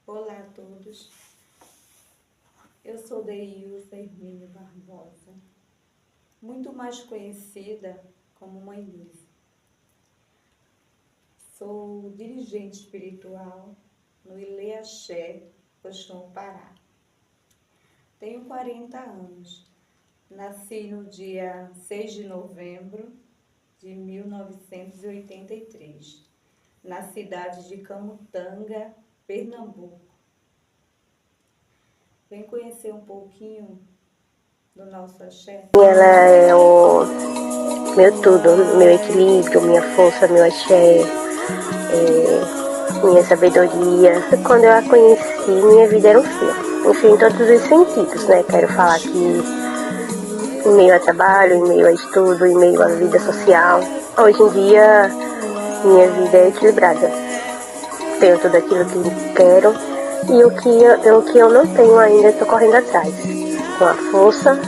Olá a todos, eu sou Deilza Hermínio Barbosa, muito mais conhecida como Mãe Liz. Sou dirigente espiritual no Ilê Axé, Oxum, Pará. Tenho 40 anos, nasci no dia 6 de novembro de 1983, na cidade de Camutanga, Pernambuco. Vem conhecer um pouquinho do nosso axé? Ela é o meu tudo, meu equilíbrio, minha força, meu axé, minha sabedoria. Quando eu a conheci, minha vida era um filme. Enfim, em todos os sentidos, né? Quero falar que em meio a trabalho, em meio a estudo, em meio à vida social, hoje em dia minha vida é equilibrada. Tenho tudo aquilo que quero e o que eu não tenho ainda, estou correndo atrás. Com a força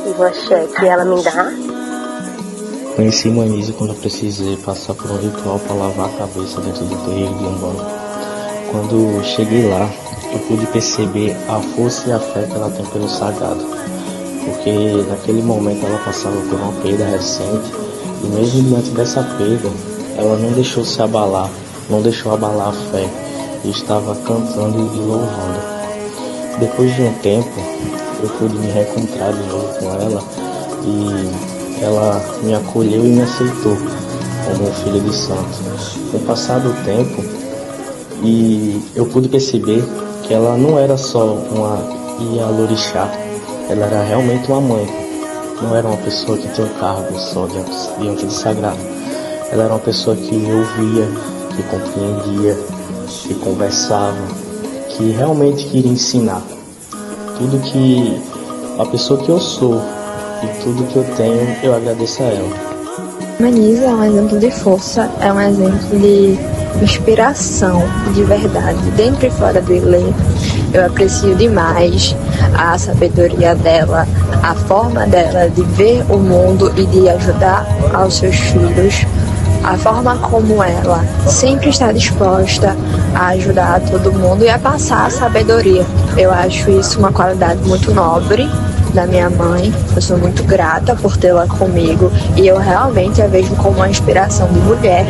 e o axé que ela me dá. Conheci Mãe Liz quando eu precisei passar por um ritual para lavar a cabeça dentro do terreiro de Umbanda. Quando cheguei lá, eu pude perceber a força e a fé que ela tem pelo sagrado. Porque naquele momento ela passava por uma perda recente e mesmo diante dessa perda, ela não deixou se abalar, não deixou abalar a fé e estava cantando e louvando. Depois de um tempo, eu pude me reencontrar de novo com ela e ela me acolheu e me aceitou como filho de santo. Com o passar do tempo, e eu pude perceber que ela não era só uma Ialorixá, ela era realmente uma mãe. Não era uma pessoa que tinha um cargo só diante do sagrado. Ela era uma pessoa que me ouvia, que compreendia, que conversava, que realmente queria ensinar. Tudo que a pessoa que eu sou e tudo que eu tenho, eu agradeço a ela. Mãe Liz é um exemplo de força, é um exemplo de inspiração, de verdade, dentro e fora do Ilê. Eu aprecio demais a sabedoria dela, a forma dela de ver o mundo e de ajudar aos seus filhos, a forma como ela sempre está disposta a ajudar todo mundo e a passar a sabedoria. Eu acho isso uma qualidade muito nobre da minha mãe. Eu sou muito grata por tê-la comigo e eu realmente a vejo como uma inspiração de mulher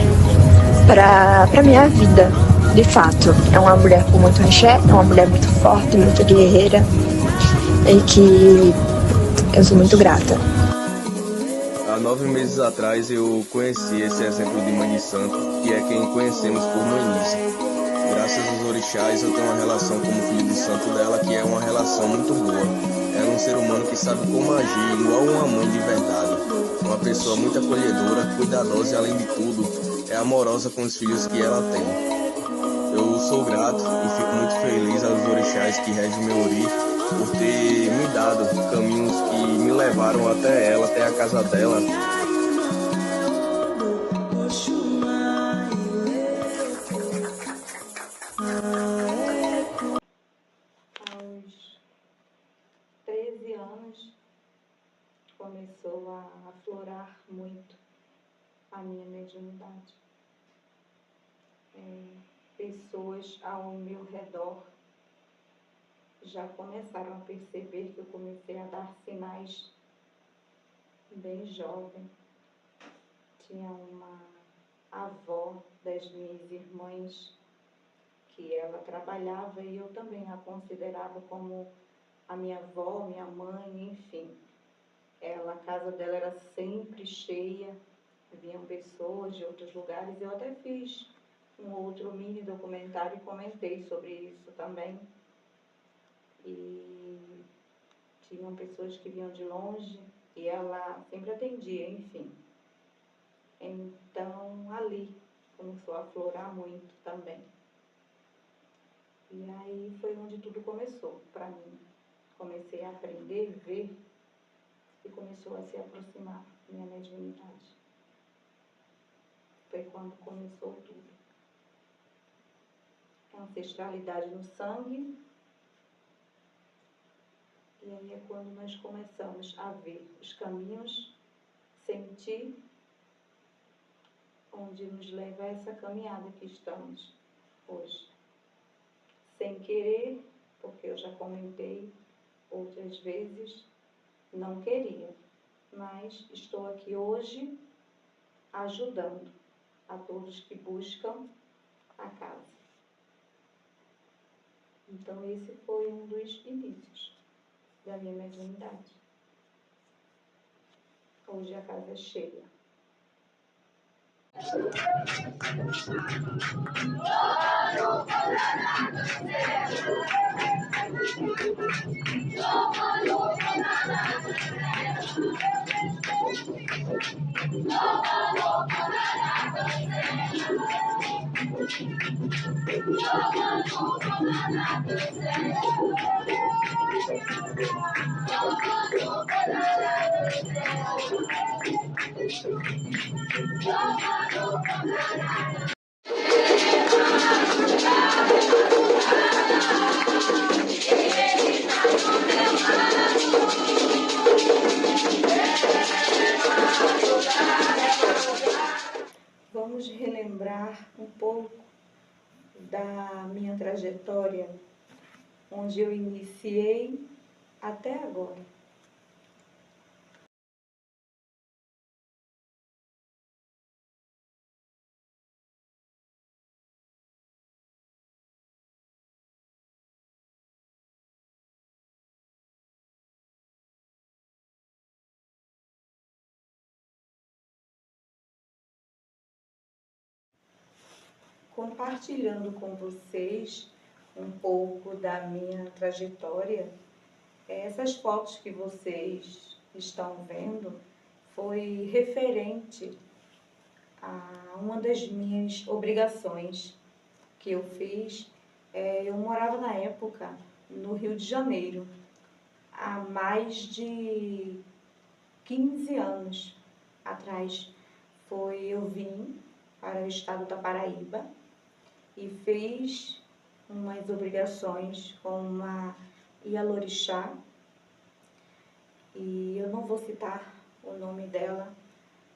para minha vida. De fato, é uma mulher com muito axé, é uma mulher muito forte, muito guerreira e que eu sou muito grata. Há 9 meses atrás eu conheci esse exemplo de Mãe de Santo, que é quem conhecemos por Mãe Liz. Graças aos orixás eu tenho uma relação como filho de santo dela, que é uma relação muito boa. Ela é um ser humano que sabe como agir, igual uma mãe de verdade. Uma pessoa muito acolhedora, cuidadosa e, além de tudo, é amorosa com os filhos que ela tem. Eu sou grato e fico muito feliz aos orixás que regem meu ori por ter me dado caminhos que me levaram até ela, até a casa dela. Aos 13 anos começou a aflorar muito a minha mediunidade. Pessoas ao meu redor já começaram a perceber que eu comecei a dar sinais bem jovem. Tinha uma avó das minhas irmãs que ela trabalhava e eu também a considerava como a minha avó, minha mãe, enfim. A casa dela era sempre cheia, vinham pessoas de outros lugares. Eu até fiz um outro mini documentário e comentei sobre isso também. E tinham pessoas que vinham de longe e ela sempre atendia, enfim. Então, ali começou a aflorar muito também. E aí foi onde tudo começou para mim. Comecei a aprender, ver, e começou a se aproximar minha mediunidade. Foi quando começou tudo. Ancestralidade no sangue. E aí é quando nós começamos a ver os caminhos, sentir onde nos leva a essa caminhada que estamos hoje. Sem querer, porque eu já comentei outras vezes, não queria, mas estou aqui hoje ajudando a todos que buscam a casa. Então esse foi um dos inícios da minha mediunidade. Hoje a casa é cheia. Vamos relembrar um pouco da minha trajetória, onde eu iniciei até agora. Compartilhando com vocês um pouco da minha trajetória. Essas fotos que vocês estão vendo foi referente a uma das minhas obrigações que eu fiz. Eu morava na época no Rio de Janeiro, há mais de 15 anos atrás. Eu vim para o estado da Paraíba e fiz umas obrigações com uma Ialorixá, e eu não vou citar o nome dela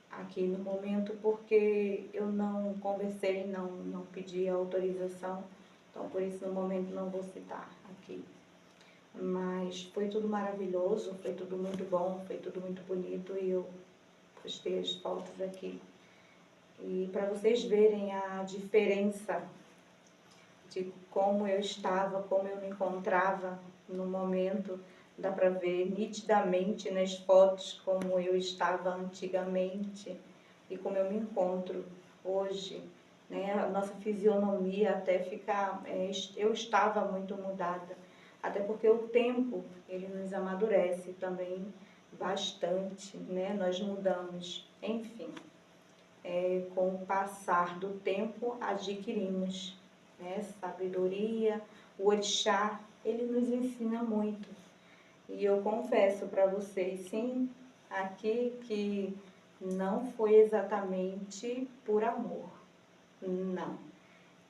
aqui no momento porque eu não conversei, não pedi autorização, então por isso no momento não vou citar aqui. Mas foi tudo maravilhoso, foi tudo muito bom, foi tudo muito bonito e eu postei as fotos aqui. E para vocês verem a diferença de como eu estava, como eu me encontrava no momento, dá para ver nitidamente nas fotos como eu estava antigamente e como eu me encontro hoje, né? A nossa fisionomia até fica, eu estava muito mudada, até porque o tempo, ele nos amadurece também bastante, né? Nós mudamos, enfim. Com o passar do tempo adquirimos, né, sabedoria. O orixá, ele nos ensina muito. E eu confesso para vocês, sim, aqui que não foi exatamente por amor. Não.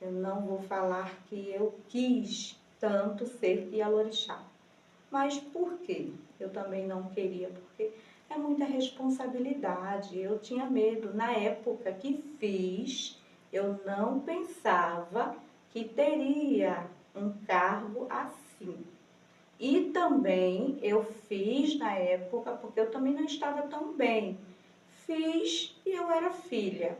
Eu não vou falar que eu quis tanto ser Ialorixá. Mas por quê? Eu também não queria, porque é muita responsabilidade, eu tinha medo. Na época que fiz, eu não pensava que teria um cargo assim. E também eu fiz na época, porque eu também não estava tão bem. Fiz e eu era filha.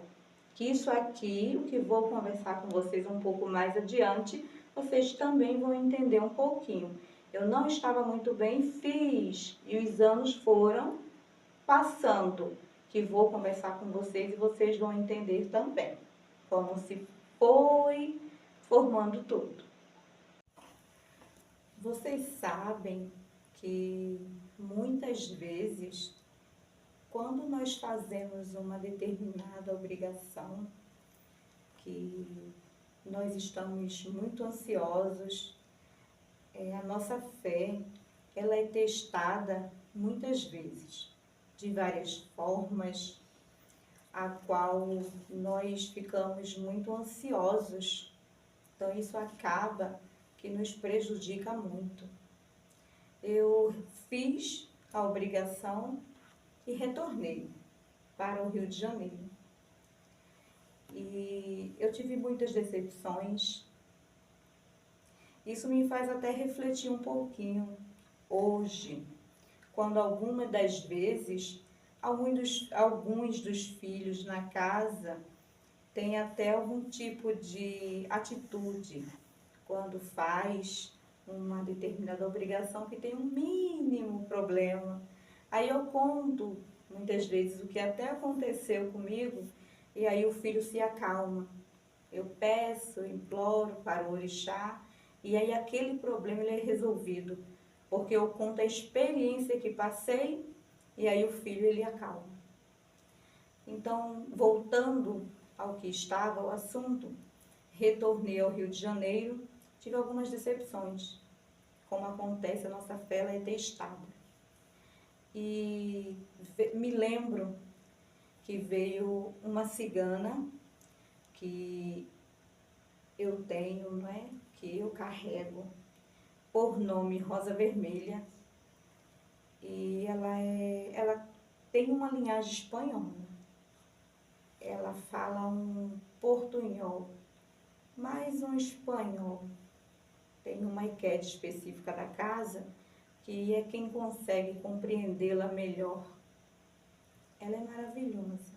Que isso aqui, o que vou conversar com vocês um pouco mais adiante, vocês também vão entender um pouquinho. Eu não estava muito bem, fiz, e os anos foram passando, que vou conversar com vocês e vocês vão entender também como se foi formando tudo. Vocês sabem que muitas vezes, quando nós fazemos uma determinada obrigação, que nós estamos muito ansiosos, a nossa fé, ela é testada muitas vezes, de várias formas, a qual nós ficamos muito ansiosos. Então isso acaba que nos prejudica muito. Eu fiz a obrigação e retornei para o Rio de Janeiro. E eu tive muitas decepções. Isso me faz até refletir um pouquinho hoje, quando algumas das vezes, alguns dos filhos na casa têm até algum tipo de atitude, quando faz uma determinada obrigação que tem um mínimo problema. Aí eu conto, muitas vezes, o que até aconteceu comigo, e aí o filho se acalma. Eu peço, imploro para o orixá, e aí aquele problema ele é resolvido, porque eu conto a experiência que passei, e aí o filho ele acalma. Então, voltando ao que estava, o assunto, retornei ao Rio de Janeiro, tive algumas decepções. Como acontece, a nossa fé ela é testada. E me lembro que veio uma cigana que eu tenho, não é? Que eu carrego, por nome Rosa Vermelha, e ela tem uma linhagem espanhola. Ela fala um portunhol, mais um espanhol. Tem uma equete específica da casa, que é quem consegue compreendê-la melhor. Ela é maravilhosa.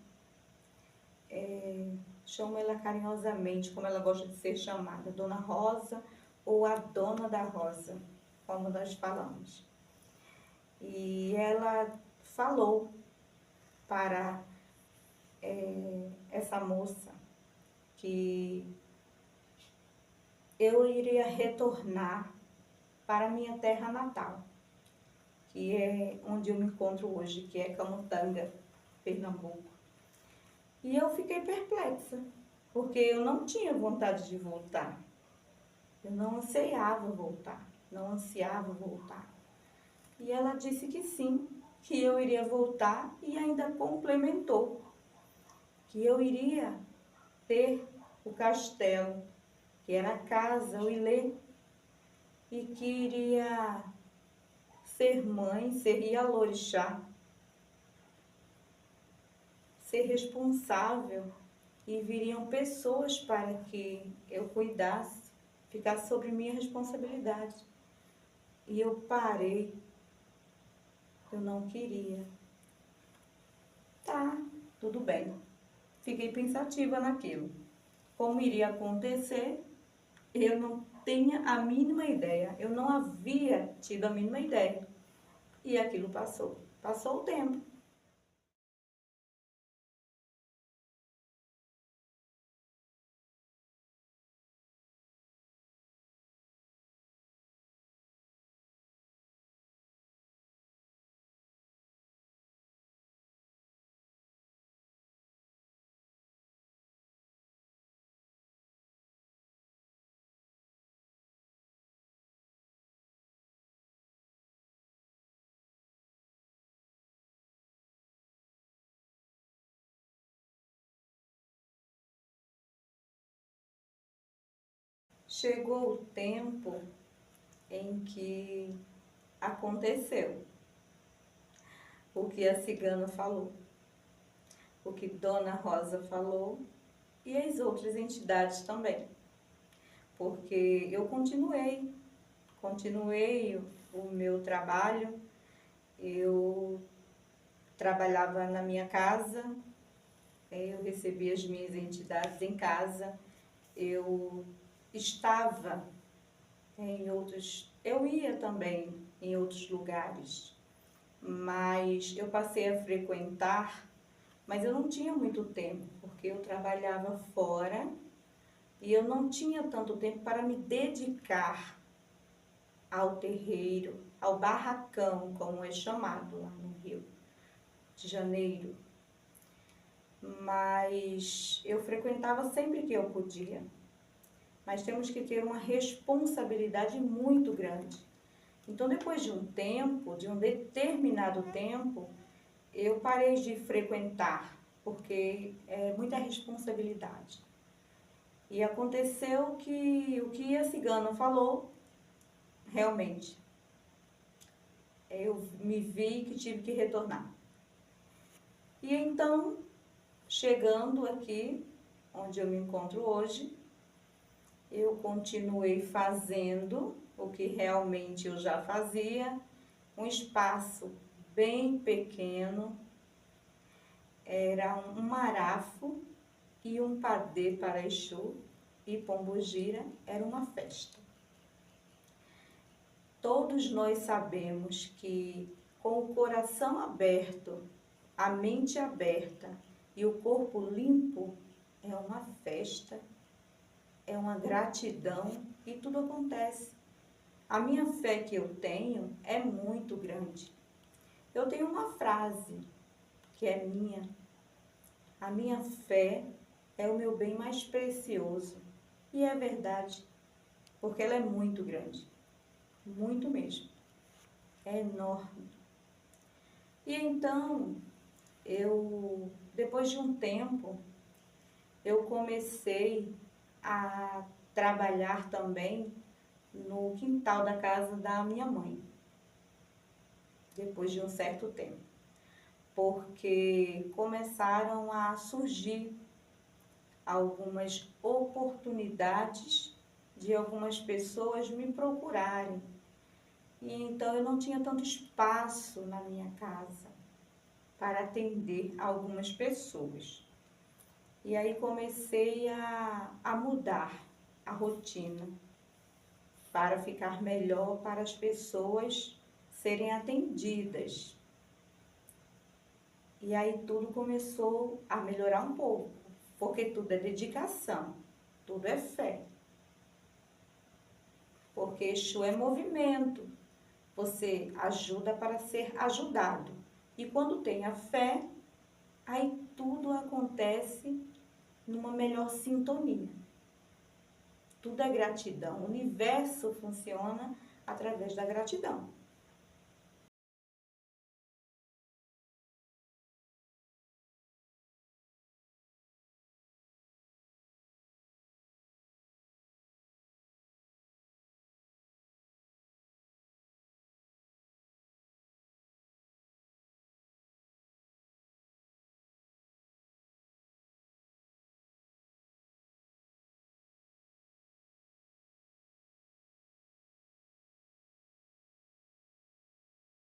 Chamo ela carinhosamente, como ela gosta de ser chamada, Dona Rosa ou a Dona da Rosa, como nós falamos. E ela falou para essa moça que eu iria retornar para a minha terra natal, que é onde eu me encontro hoje, que é Camutanga, Pernambuco. E eu fiquei perplexa, porque eu não tinha vontade de voltar. Eu não ansiava voltar, não ansiava voltar. E ela disse que sim, que eu iria voltar, e ainda complementou que eu iria ter o castelo, que era a casa, o Ilê, e que iria ser mãe, ser Ialorixá, ser responsável, e viriam pessoas para que eu cuidasse, ficasse sobre minha responsabilidade. E eu parei, eu não queria. Tá, tudo bem. Fiquei pensativa naquilo. Como iria acontecer, eu não tinha a mínima ideia, eu não havia tido a mínima ideia. E aquilo passou. Passou o tempo. Chegou o tempo em que aconteceu o que a cigana falou, o que Dona Rosa falou e as outras entidades também. Porque eu continuei o meu trabalho, eu trabalhava na minha casa, eu recebia as minhas entidades em casa, eu estava em outros, eu ia também em outros lugares, mas eu passei a frequentar, mas eu não tinha muito tempo, porque eu trabalhava fora e eu não tinha tanto tempo para me dedicar ao terreiro, ao barracão, como é chamado lá no Rio de Janeiro. Mas eu frequentava sempre que eu podia. Mas temos que ter uma responsabilidade muito grande. Então, depois de um tempo, de um determinado tempo, eu parei de frequentar, porque é muita responsabilidade. E aconteceu que o que a cigana falou, realmente, eu me vi que tive que retornar. E então, chegando aqui, onde eu me encontro hoje, eu continuei fazendo o que realmente eu já fazia, um espaço bem pequeno, era um marafo e um padê para Exu e Pombogira, era uma festa. Todos nós sabemos que com o coração aberto, a mente aberta e o corpo limpo, é uma festa, é uma gratidão e tudo acontece. A minha fé que eu tenho é muito grande. Eu tenho uma frase que é minha. A minha fé é o meu bem mais precioso. E é verdade, porque ela é muito grande. Muito mesmo. É enorme. E então, depois de um tempo, eu comecei a trabalhar também no quintal da casa da minha mãe, depois de um certo tempo, porque começaram a surgir algumas oportunidades de algumas pessoas me procurarem. E então eu não tinha tanto espaço na minha casa para atender algumas pessoas. E aí comecei a mudar a rotina para ficar melhor para as pessoas serem atendidas. E aí tudo começou a melhorar um pouco, porque tudo é dedicação, tudo é fé. Porque Exu é movimento, você ajuda para ser ajudado. E quando tem a fé, aí tudo acontece numa melhor sintonia. Tudo é gratidão, o universo funciona através da gratidão.